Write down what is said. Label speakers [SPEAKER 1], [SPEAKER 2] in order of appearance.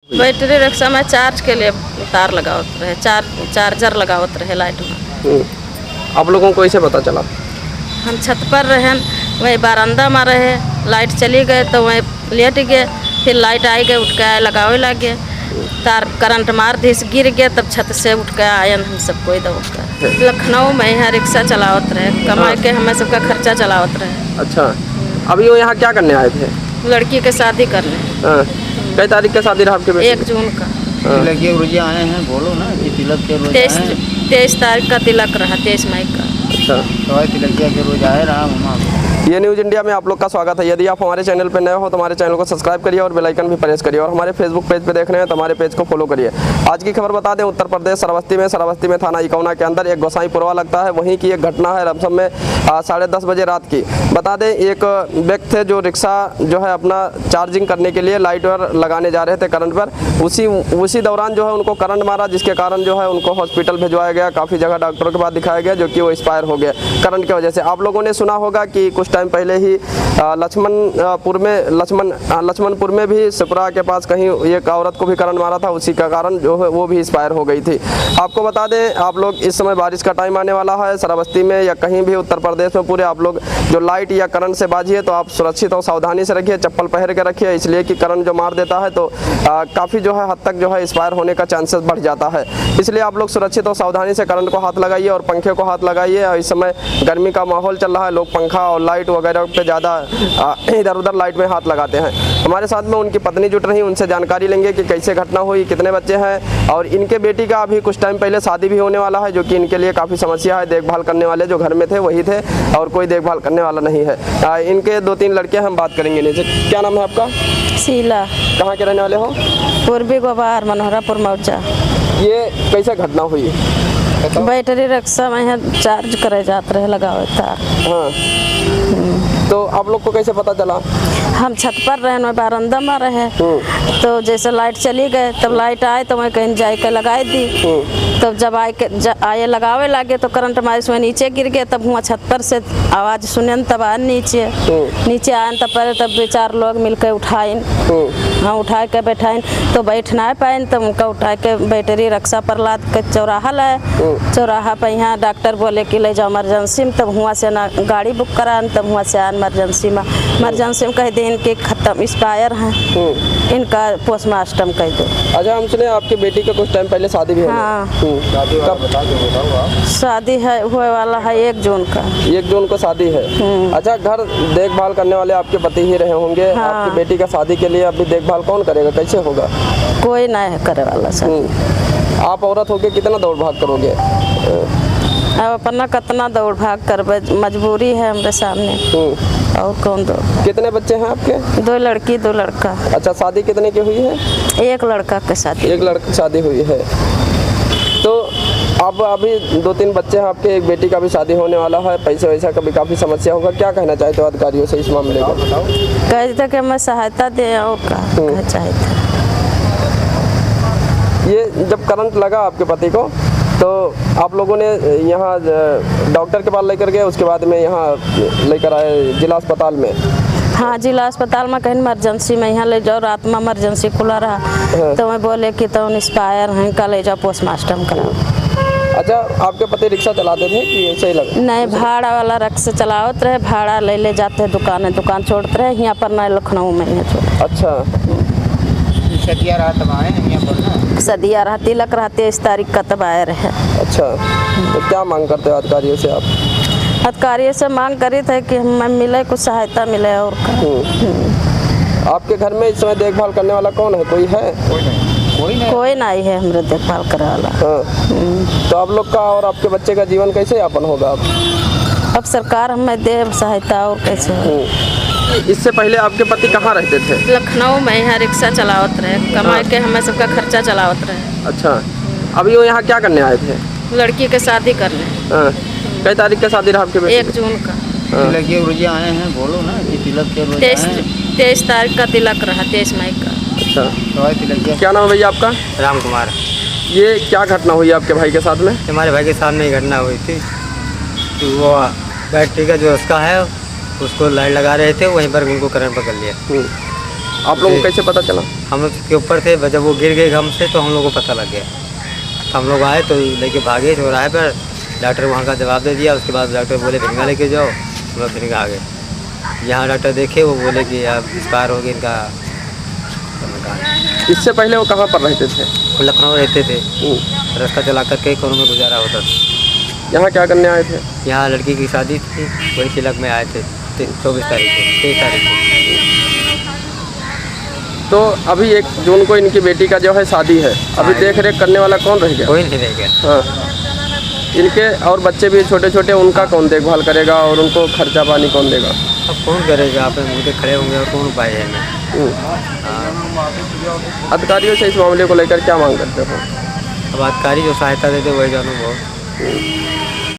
[SPEAKER 1] Battery rickshaw में charge के लिए तार लगावत रहे, चार्जर लगावत रहे लाइट में।
[SPEAKER 2] आप लोगों को कैसे पता चला?
[SPEAKER 1] हम छत पर रहे, वही बरामदा में रहे, लाइट चली गए तो वहीं लेट गए, फिर लाइट आई गए, उठ के आए लगावे लगे, तार करंट मार दी, गिर गया, तब छत से उठ के आयन हम सब कोई दौड़। लखनऊ में यहाँ रिक्शा चलावत रहे, कमा के हमें सबका खर्चा चलावत रहे।
[SPEAKER 2] अच्छा, अभी वो यहाँ क्या करने आए थे?
[SPEAKER 1] लड़की के शादी करने।
[SPEAKER 2] कई तारीख का शादी रहा आपके बेटे?
[SPEAKER 1] 1 जून का।
[SPEAKER 3] तिलक के रोज आए हैं, बोलो ना कि तिलक के रोज
[SPEAKER 1] 23 तारीख का तिलक रहा, 23 मई का।
[SPEAKER 2] अच्छा,
[SPEAKER 3] तो तिलकिया के रोज आए रहा मम्मा।
[SPEAKER 2] ये न्यूज़ इंडिया में आप लोग का स्वागत है। यदि आप हमारे चैनल पर नए हो तो हमारे चैनल को सब्सक्राइब करिए और बेल आइकन भी प्रेस करिए, और हमारे फेसबुक पेज पे देख रहे हैं तो हमारे पेज को फॉलो करिए। आज की खबर बता दें, उत्तर प्रदेश श्रावस्ती में थाना इकौना के अंदर एक गोसाईपुरवा लगता है, वहीं की एक घटना है रमसम में 10:30 बजे रात की। बता दें, एक व्यक्ति थे जो रिक्शा जो है अपना चार्जिंग करने के लिए लाइट लगाने जा रहे थे करंट पर, उसी दौरान जो है उनको करंट मारा, जिसके कारण जो है उनको हॉस्पिटल भिजवाया गया। काफ़ी जगह डॉक्टरों के पास दिखाया गया, जो कि वो एक्सपायर हो गया करंट की वजह से। आप लोगों ने सुना होगा कि कुछ टाइम पहले ही लक्ष्मणपुर में भी सिपरा के पास कहीं एक औरत को भी करंट मारा था, उसी का कारण जो है वो भी एक्सपायर हो गई थी। आपको बता दें, आप लोग इस समय बारिश का टाइम आने वाला है, श्रावस्ती में या कहीं भी उत्तर प्रदेश में पूरे आप लोग जो लाइट या करंट से बाजिए तो आप सुरक्षित और सावधानी से रखिए, चप्पल पहन के रखिए, इसलिए कि करंट जो मार देता है तो काफ़ी जो है हद तक जो है एक्सपायर होने का चांसेस बढ़ जाता है। इसलिए आप लोग सुरक्षित और सावधानी से करंट को हाथ लगाइए और पंखे को हाथ लगाइए। और इस समय गर्मी का माहौल चल रहा है, लोग पंखा और लाइट वगैरह पे ज़्यादा इधर उधर लाइट में हाथ लगाते हैं। हमारे साथ में उनकी पत्नी जुट रही, उनसे जानकारी लेंगे कि कैसे घटना हुई, कितने बच्चे हैं, और इनके बेटी का अभी कुछ टाइम पहले शादी भी होने वाला है, जो कि इनके लिए काफ़ी समस्या है। देखभाल करने वाले जो घर में थे वही थे और कोई देखभाल करने वाला नहीं है। इनके 2-3 लड़के हम बात करेंगे इनसे। क्या नाम है आपका?
[SPEAKER 1] शीला।
[SPEAKER 2] कहाँ के रहने वाले हो?
[SPEAKER 1] पूर्वी गोबार, मनोहरापुर मौजा।
[SPEAKER 2] ये कैसे घटना हुई?
[SPEAKER 1] बैटरी रिक्शा में यहाँ चार्ज करे जाते रहे, लगावे तार।
[SPEAKER 2] हाँ, तो आप लोग को कैसे पता चला?
[SPEAKER 1] हम छत पर रहे, बरामदा में रहे, तो जैसे लाइट चली गए तब लाइट आए तो मैं कहीं जाए के लगाई दी, तब जब आए लगावे लगे तो करंट मारे उसमें नीचे गिर गए। तब हुआ छत पर से आवाज़ सुने, तब आए नीचे आए, तब पहले तब 2-4 लोग मिलकर उठाइन, हाँ उठा के बैठाइन, तो बैठ ना पाए, तब उनका उठा के बैटरी रिक्शा पर लाद के चौराहा लाए। चौराहा पर यहाँ डॉक्टर बोले कि ले जाओ इमरजेंसी में, तब हुआ से ना गाड़ी बुक करा, तब हुआ से आए इमरजेंसी में कह दे इनके खत्म एक्सपायर हैं, इनका पोस्टमार्टम कह दो।
[SPEAKER 2] अच्छा, हम सुने आपके बेटी का कुछ टाइम पहले शादी भी
[SPEAKER 1] शादी है हुए वाला है 1 जून का।
[SPEAKER 2] 1 जून को शादी है। अच्छा, घर देखभाल करने वाले आपके पति ही रहे होंगे। हाँ। आपकी बेटी का शादी के लिए अभी देखभाल कौन करेगा, कैसे होगा?
[SPEAKER 1] कोई नहीं है करे वाला सर।
[SPEAKER 2] आप औरत होके कितना दौड़ भाग करोगे?
[SPEAKER 1] अब अपना कितना दौड़ भाग करबे, मजबूरी है हमारे सामने, और कौन दो।
[SPEAKER 2] कितने बच्चे हैं आपके?
[SPEAKER 1] 2 लड़की 2 लड़का।
[SPEAKER 2] अच्छा, शादी कितने की हुई है?
[SPEAKER 1] 1 लड़का के शादी।
[SPEAKER 2] 1 लड़की शादी हुई है। तो अब अभी 2-3 बच्चे हैं आपके, एक बेटी का भी शादी होने वाला है, पैसे वैसा का भी काफ़ी समस्या होगा। क्या कहना चाहते हो अधिकारियों से इस मामले को?
[SPEAKER 1] कह थे कि मैं सहायता दे, और क्या चाहते।
[SPEAKER 2] ये जब करंट लगा आपके पति को तो आप लोगों ने यहाँ डॉक्टर के पास लेकर गए, उसके बाद में यहाँ लेकर आए जिला अस्पताल में?
[SPEAKER 1] हाँ, जिला अस्पताल में कहीं इमरजेंसी में यहाँ ले जाओ, रात में इमरजेंसी खुला रहा। हाँ। तो मैं बोले कि तो एक्सपायर हैं, कल ले जाओ पोस्टमार्टम कराओ।
[SPEAKER 2] अच्छा, आपके पति रिक्शा चलाते थे कि ऐसे ही लगा? नहीं,
[SPEAKER 1] भाड़ा वाला रिक्शा चलावत रहे, भाड़ा ले जाते दुकान छोड़ते रहे, यहाँ पर नहीं लखनऊ में ही छोड़।
[SPEAKER 2] अच्छा,
[SPEAKER 3] सदिया रहा तब आए यहाँ पर ना?
[SPEAKER 1] सदिया रहा, तिलक रहते 23 तारीख का तब आए रहे।
[SPEAKER 2] अच्छा, तो क्या मांग करते हो अधिकारियों से आप?
[SPEAKER 1] अधिकारियों से मांग करी थे कि हमें मिले, कुछ सहायता मिले। और
[SPEAKER 2] आपके घर में इस समय देखभाल करने वाला कौन है? कोई है?
[SPEAKER 1] कोई नहीं है हमारे देखभाल करने वाला।
[SPEAKER 2] हाँ। तो आप लोग का और आपके बच्चे का जीवन कैसे यापन होगा?
[SPEAKER 1] अब सरकार हमें दे सहायता, और कैसे।
[SPEAKER 2] इससे पहले आपके पति कहाँ रहते थे?
[SPEAKER 1] लखनऊ में यहाँ रिक्शा चलावत रहे, कमा के हमें सबका खर्चा चलावत रहे।
[SPEAKER 2] अच्छा, अभी वो यहाँ क्या करने आए थे?
[SPEAKER 1] लड़की के शादी करने।
[SPEAKER 2] कई तारीख का शादी रहा आपके बेटे?
[SPEAKER 1] 1 जून का।
[SPEAKER 3] तिलक के रोज आए हैं, बोलो ना कि तिलक के रोज
[SPEAKER 1] 23 तारीख का तिलक रहा, 23 मई का।
[SPEAKER 2] अच्छा,
[SPEAKER 3] तो तिलक।
[SPEAKER 2] क्या नाम है भैया आपका?
[SPEAKER 3] राम कुमार।
[SPEAKER 2] ये क्या घटना हुई आपके भाई के साथ में?
[SPEAKER 3] हमारे भाई के साथ में ही घटना हुई थी। तो वो बैटरी का जो उसका है उसको लाइट लगा रहे थे, वहीं पर उनको करंट पकड़ लिया।
[SPEAKER 2] आप लोगों को कैसे पता चला?
[SPEAKER 4] हम लोग के ऊपर थे, जब वो गिर गए गम से तो हम लोग को पता लग गया। तो हम लोग आए तो लेके भागे चौराहे पर, डॉक्टर वहाँ का जवाब दे दिया। उसके बाद डॉक्टर बोले भिंगा लेके जाओ, हम लोग भिंगा आ गए। यहाँ डॉक्टर देखे, वो बोले कि अब एक्सपायर हो गया इनका।
[SPEAKER 2] इससे पहले वो कहाँ पर रहते थे?
[SPEAKER 4] वो लखनऊ रहते थे, रास्ता चला कर कई कोनों में गुजारा होता था।
[SPEAKER 2] यहाँ क्या करने आए थे?
[SPEAKER 4] यहाँ लड़की की शादी थी, वही तिलक में आए थे 24 तारीख को, 23 तारीख को।
[SPEAKER 2] तो अभी 1 जून को इनकी बेटी का जो है शादी है, अभी
[SPEAKER 4] हाँ।
[SPEAKER 2] देख रेख करने वाला कौन रह गया?
[SPEAKER 4] कोई नहीं रह गया।
[SPEAKER 2] हाँ, इनके और बच्चे भी छोटे छोटे, उनका कौन देखभाल करेगा और उनको खर्चा पानी कौन देगा?
[SPEAKER 4] अब कौन करेगा? आप मुझे खड़े होंगे और कौन उपाय है हमें?
[SPEAKER 2] अधिकारियों से इस मामले को लेकर क्या मांग करते हो?
[SPEAKER 4] अब अधिकारी जो सहायता देते वही जानू बहुत।